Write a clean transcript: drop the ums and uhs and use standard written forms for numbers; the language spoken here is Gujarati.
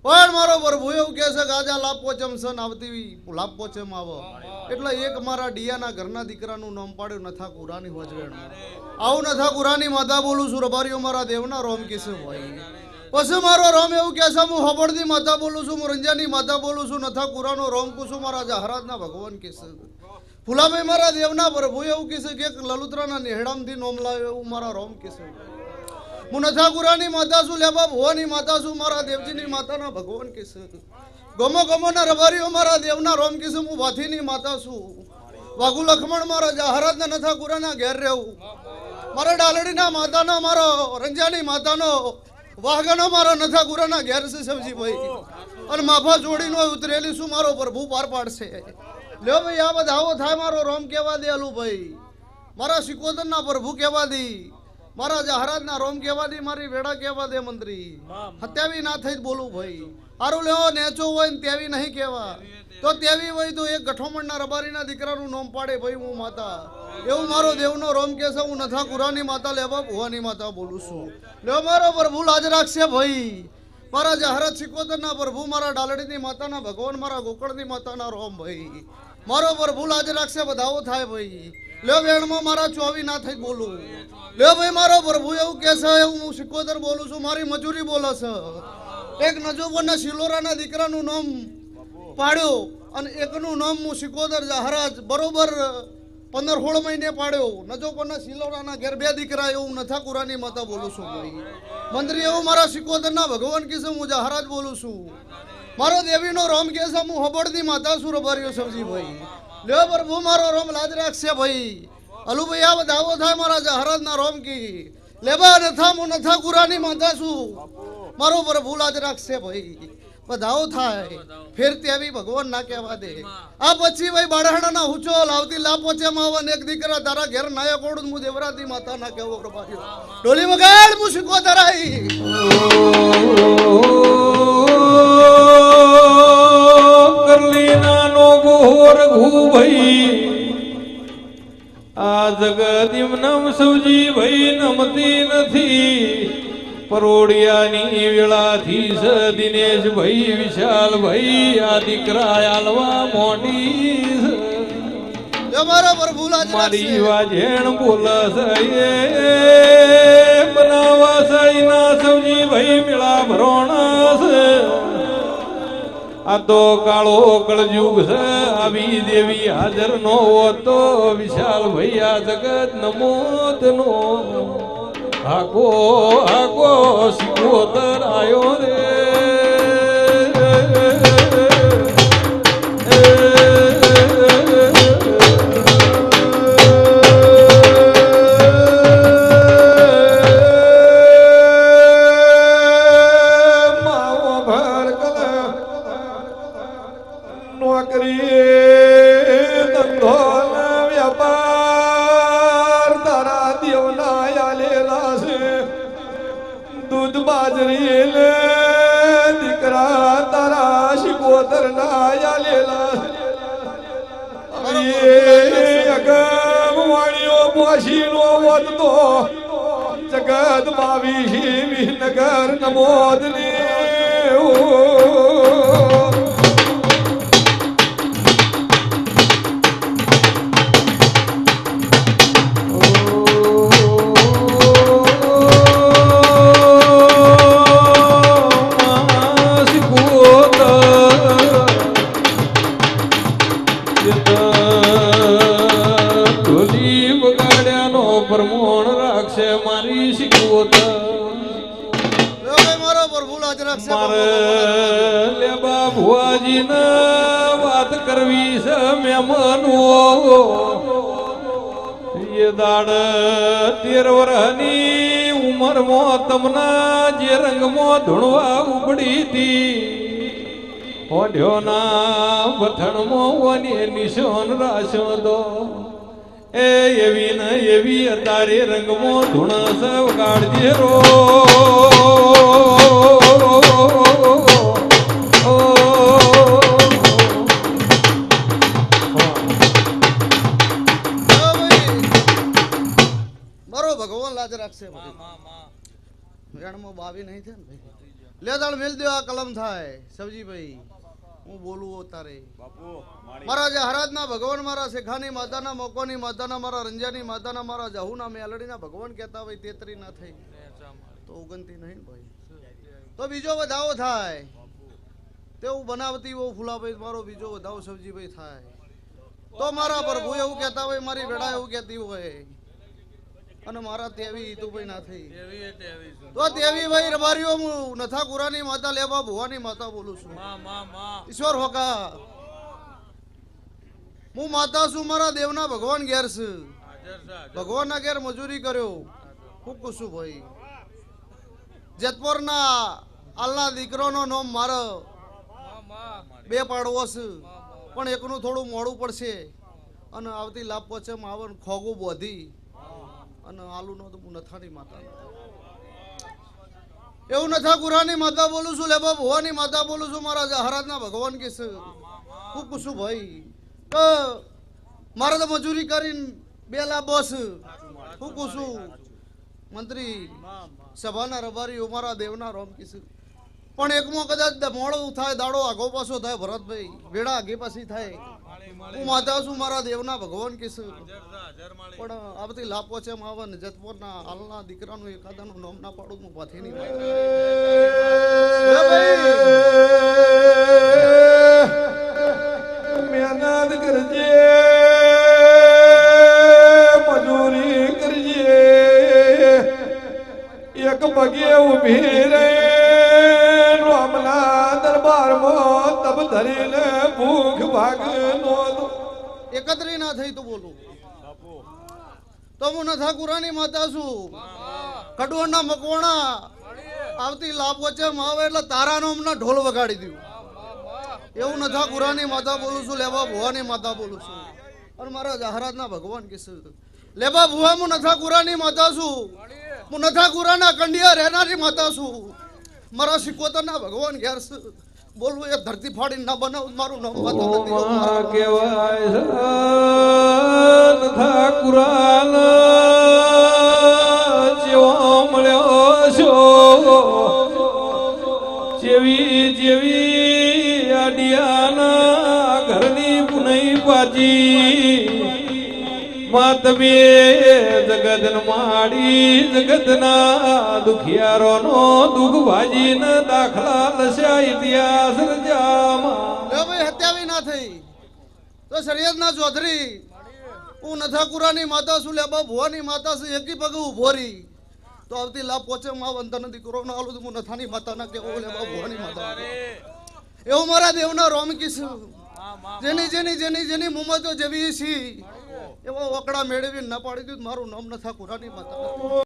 પણ મારો પ્રભુ એવું કહે છે કે આજે લાભ પોચમ સન આવતી લાભ પોચમ આવો એટલે એક મારા ડિયાના ઘરના દીકરાનું નામ પાડ્યું નથા કુરાની હોજવેણ આવું નથા કુરાની માતા બોલું છું રબારીઓ મારા દેવના રોમ કિસે ભાઈ પછી મારો રોમ એવું કહે છે હું હબળની માતા બોલું છું હું રંજાની માતા બોલું છું નથા કુરાનો રોમ કુસું મારા જહરાજના ભગવાન કિસે ફુલાભાઈ મારા દેવના પ્રભુ એવું કહેશે કે લલુત્રાના નેહડામથી નોમ લાવ્યો એવું મારા રોમ કહેશે હું નથાકુરાની માતા છું લેબા ભુવાની માતા છું મારા દેવજીની માતાના ભગવાન કહેશે ગમો ગમોના રબારીઓ મારા દેવના રોમ કહેશે હું વાથીની માતા છું વાઘુ લખમણ મારા જહરાજના નથાકુરાના ઘેર રહેવું મારા ડાલડીના માતાનો મારો રંજાની માતાનો વાઘનો મારા નથાકુરાના ઘેર છે સબજીભાઈ અને માફા જોડીનો ઉતરેલી શું મારો પ્રભુ પાર પાડશે લ્યો ભાઈ આ બધાઓ થાય મારો રોમ કહેવા દે અલુભાઈ મારા સિકોદરના પ્રભુ કહેવા દે મારા જહરાજના રોમ કહેવા દે મારી વેડા કહેવા દે મંત્રી હત્યાવી ના થઈ બોલું ભાઈ હારું લેવો નેચો હોય ને તેવી નહીં કહેવા તો તેવી હોય તો એક ગઠોમણના રબારીના દીકરાનું નામ પાડે ભાઈ હું માતા એવું મારો દેવનો રોમ કે છે હું નથા કુરાની માતા લેવા ભુવાની માતા બોલું છું લ્યો મારો પ્રભુ લાજ રાખશે ભાઈ મારા જહરાજ સિકોદરના પ્રભુ મારા ડાલડીની માતાના ભગવાન મારા ગોકળની માતાના રોમ ભાઈ મારો પ્રભુ લાજ રાખશે બધાઓ થાય ભાઈ લ્યો વેણમાં મારા ચોવી ના થઈ બોલું લ્યો ભાઈ મારો પ્રભુ એવું કે છે હું સિકોદર બોલું છું મારી મજૂરી બોલે છે એક નજોબરના શિલોરાના દીકરાનું નામ પાડ્યો અને એકનું નામ હું સિકોદર જહરાજ બરોબર 15-16 મહિને પાડ્યો નજોબરના શિલોરાના ઘેર 2 દીકરા એવું નથા કુરાની માતા બોલું છું ભાઈ મંત્રી એવું મારા સિકોદરના ભગવાન કીસે હું જહરાજ બોલું છું મારો દેવીનો રોમ કે છે હું હબળની માતા છું રબારીઓ સબજી ભાઈ લ્યો પ્રભુ મારો રોમ લાજ રાખશે ભાઈ અલુભાઈ આ બધાઓ થાય મારા જહરાજના રોમ કી લેબા નથા હું નથા કુરાની માતા છું મારો પ્રભુ લાજ રાખશે ભાઈ બધાઓ થાય ફેર તેવી ભગવાન ના કહેવા દે આ પછી ભાઈ બાળહાણાના હુચો લાવતી લાપોચે માવન એક દીકરા તારા ઘેર નાયક ઓળું હું દેવરાતી માતા ના કહેવો રબારીઓ ડોલી વગાડ હું સિકોદર આઈ આ જગત એમનામ સૌજી ભાઈ નમતી નથી પરોડિયાની વેળાથી સ દિનેશ ભાઈ વિશાલ ભાઈ આ દીકરા આલવા મોડી મારી વાજેણ બોલસ બનાવા સાઈ ના સૌજી ભાઈ મેળા ભરોણસ આ તો કાળો કળયુગ છે આવી દેવી હાજર નો તો વિશાલ ભાઈ આ જગત નમોત નો હાકો હાકો સિકોદર આયો રે જગત માવી નગર નમોદને વાત કરવી છે મહેમાનો એ દાડ 13 વર્ષની ઉંમરમાં તમના જે રંગમાં ધૂણવા ઉપડી હતી ઓઢ્યોના બથણમાં નિશાન રાશો દો એ એવી ને એવી તારે રંગમાં ધૂણસ વગાડજે રો ભગવાન લાજ રાખશે વેણમાં બાવી નહીં છે ને ભાઈ લે દાળ મેલ દો આ કલમ થાય સબજીભાઈ હું બોલું તારે મારા જે હરાજના ભગવાન મારા શેખાની માતાના મોકોની માતાના મારા રંજાની માતાના મારા જહુના મેલડીના ભગવાન કહેતા હોય તેતરી ના થઈ તો ઉગનતી નહીં ને ભાઈ તો બીજો વધાવો થાય તેવું બનાવતી બહુ ફૂલાભાઈ મારો બીજો વધાવો સબજીભાઈ થાય તો મારા પ્રભુ એવું કહેતા હોય મારી વેડા એવું કહેતી હોય અને મારા તેવી તું ભાઈ ના થઈ તો તેવી ભાઈ રબારીઓ હું નથા કુરાની માતા લેવા ભુવાની માતા બોલું છું ઈશ્વર હોકા હું માતા છું મારા દેવના ભગવાન ઘેર છું ભગવાનના ઘેર મજૂરી કર્યો હું કુશું ભાઈ જેતપુરના આલના દીકરોનો નામ મારો બે પાડવો છે પણ એકનું થોડું મોડું પડશે અને આવતી લાભ પહોંચે આવે ખોગું બોધી અને આલુ નો તો હું નથાની માતા એવું નથા કુરાની માતા બોલું છું લેબા ભુવાની માતા બોલું છું મારા જહરાજના ભગવાન કે છે હું કુશું ભાઈ તો મારે તો મજૂરી કરીને બે લાભ બસ હું કુશું મંત્રી સભાના રબારીઓ મારા દેવના રોમ કીશું પણ એકમાં કદાચ મોડું થાય દાડો આગો પાછો થાય ભરતભાઈ વેડા આગે પાછી થાય હું માતા છું મારા દેવના ભગવાન કીશું પણ આવતી લાભ પહોંચે આવે ને જતપુરના હાલના દીકરાનું એકાદાનું નામ ના પાડું હું પાછી નહીં મહેનત કરજે મજૂરી કરજે એક પગે ઉભી રે રામના દરબારમાં તબ ધરીને ભૂખ ભાગ નો એકત્રી ના થઈ તો બોલું તો હું નથા કુરાની માતા છું કડવણના મકવાણા આવતી લાભ વચ્ચે આવે એટલે તારા નામના ઢોલ વગાડી દઉં એવું નથા કુરાની માતા બોલું છું લેબા ભુવાની માતા બોલું છું અને મારા જહરાજના ભગવાન કીશું લેબા ભુવા હું નથા કુરાની માતા છું હું નથા કુરાના કંડિયા રહેનારી માતા છું મારા શિકોતરના ભગવાન ઘેર છે બોલવું એ ધરતી ફાડીને ના બનાવ મારું નામ માતા નથી. ઓમાં કેવાય નથા કુરાન જેવો મળ્યો છો જેવી જેવી આડિયાના ઘરની પુનઈ પાજી માતમે જગતન માડી જગતના દુખિયારોનો દુઃખ ભાજીને દાખલા લસ્યા ઇતિહાસ રજામાં લે ભાઈ હત્યાવી ના થઈ તો શરીયતના ચૌધરી હું નથા કુરાની માતા છું લેબા ભુવાની માતા છું એકી પગ ઉભો રહી તો આવતી લાભ પહોંચે માં વંદન દીકરો ના આલું હું નથાની માતા ના કેવો લેબા ભુવાની માતા એવું મારા દેવના રોમ કીશું જેની જેની જેની જેની મુમતો જેવી છી એવો ઓકડા મેળવી ના પાડી દીધું મારું નામ નથા કુરાની માતા